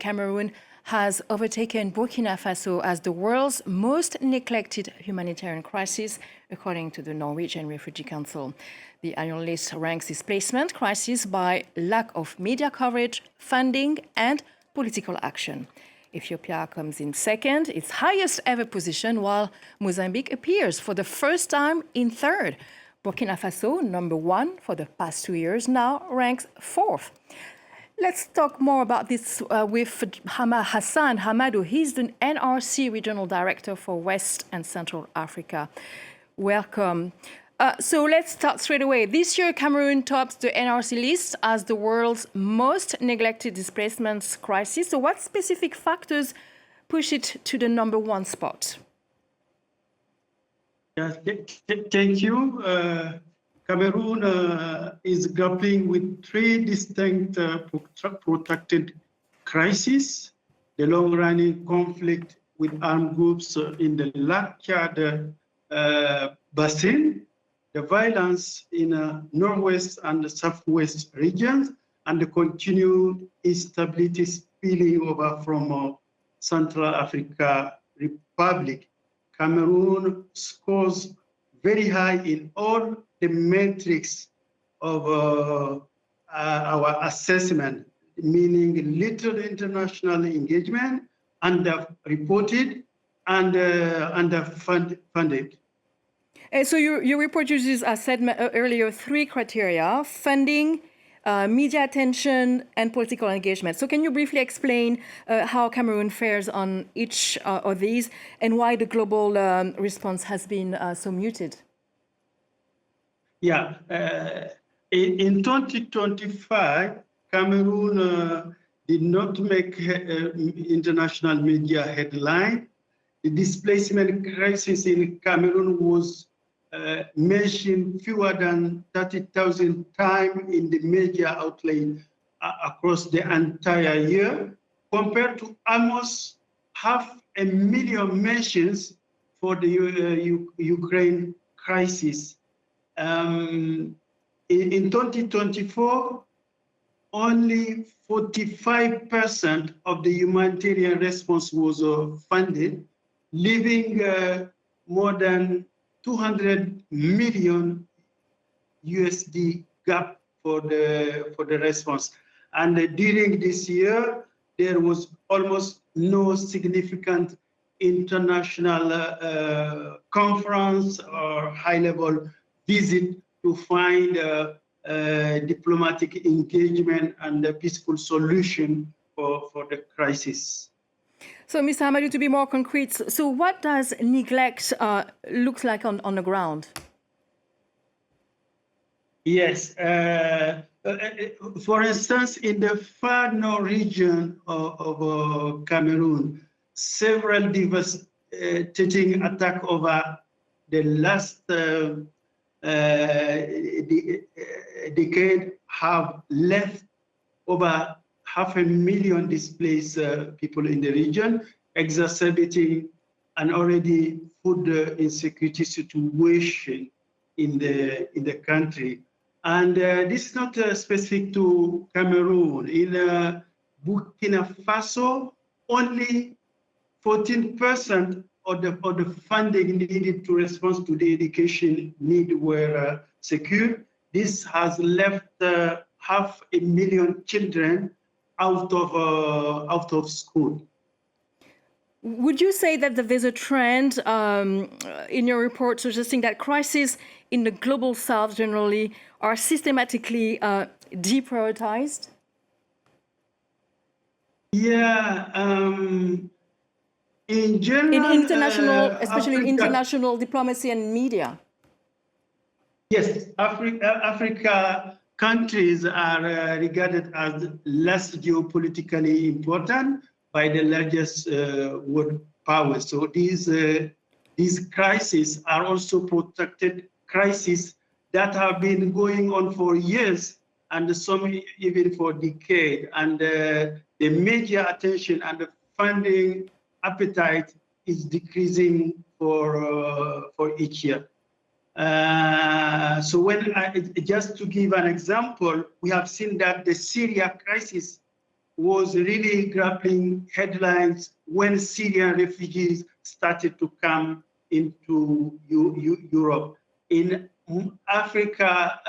Cameroon has overtaken Burkina Faso as the world's most neglected humanitarian crisis, according to the Norwegian Refugee Council. The annual list ranks displacement crisis by lack of media coverage, funding, and political action. Ethiopia comes in second, its highest ever position, while Mozambique appears for the first time in third. Burkina Faso, number one for the past 2 years, now ranks fourth. Let's talk more about this with Hassane Hamadou. He's the NRC Regional Director for West and Central Africa. Welcome. So let's start straight away. This year, Cameroon tops the NRC list as the world's most neglected displacement crisis. So what specific factors push it to the number one spot? Yeah, thank you. Cameroon is grappling with three distinct protracted crises: the long-running conflict with armed groups in the Lake Basin, the violence in northwest and the southwest regions, and the continued instability spilling over from Central Africa Republic. Cameroon scores very high in all the metrics of our assessment, meaning little international engagement, underreported, and underfunded. So your report uses, as said earlier, three criteria: funding, media attention, and political engagement. So can you briefly explain how Cameroon fares on each of these and why the global response has been so muted? Yeah, in 2025, Cameroon did not make international media headline. The displacement crisis in Cameroon was mentioned fewer than 30,000 times in the media outlet across the entire year, compared to almost 500,000 mentions for the Ukraine crisis. In 2024, only 45% of the humanitarian response was funded, leaving more than 200 million USD gap for the response. And during this year, there was almost no significant international conference or high-level visit to find diplomatic engagement and a peaceful solution for the crisis. So, Mr. Hamadou, to be more concrete, so what does neglect look like on the ground? Yes. For instance, in the far north region of Cameroon, several devastating attacks over the last decade have left over 500,000 displaced people in the region, exacerbating an already food insecurity situation in the country. And this is not specific to Cameroon. In Burkina Faso, only 14% of the funding needed to respond to the education need were secured. This has left 500,000 children out of school. Would you say that there's a trend in your report suggesting that crises in the global south generally are systematically deprioritized? Yeah, in general, in international, especially Africa, international diplomacy and media. Yes, Africa countries are regarded as less geopolitically important by the largest world powers. So these crises are also protracted crises that have been going on for years and some even for decades. And the media attention and the funding appetite is decreasing for each year. So when just to give an example, we have seen that the Syria crisis was really grappling headlines when Syrian refugees started to come into Europe. In Africa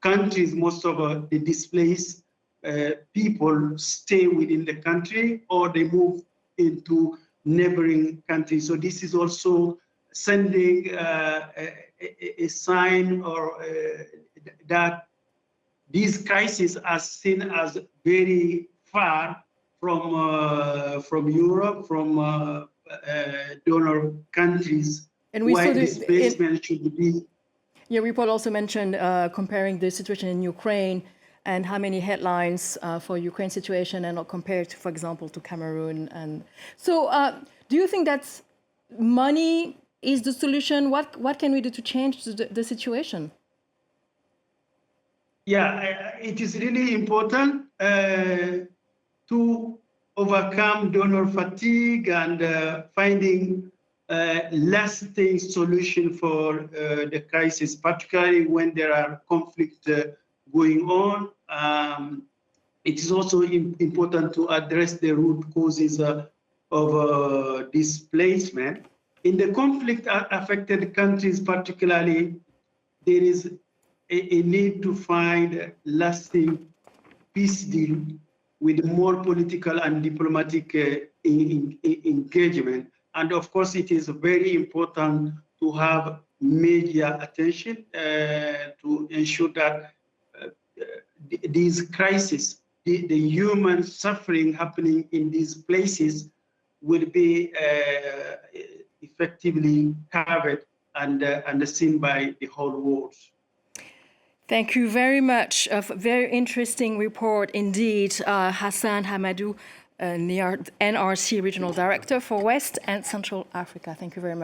countries, most of the displaced people stay within the country or they move into neighboring countries. So this is also sending a sign or that these crises are seen as very far from Europe, from donor countries, and we why saw displacement should be. Your report also mentioned comparing the situation in Ukraine and how many headlines for Ukraine situation and not compared to, for example, to Cameroon. And so do you think that money is the solution? What can we do to change the situation? Yeah, it is really important to overcome donor fatigue and finding lasting solution for the crisis, particularly when there are conflicts going on. It is also important to address the root causes of displacement. In the conflict-affected countries particularly, there is a need to find a lasting peace deal with more political and diplomatic engagement. And of course, it is very important to have media attention to ensure that these crises, the human suffering happening in these places will be effectively covered and seen by the whole world. Thank you very much. A very interesting report indeed. Hassane Hamadou, NRC Regional Director for West and Central Africa. Thank you very much.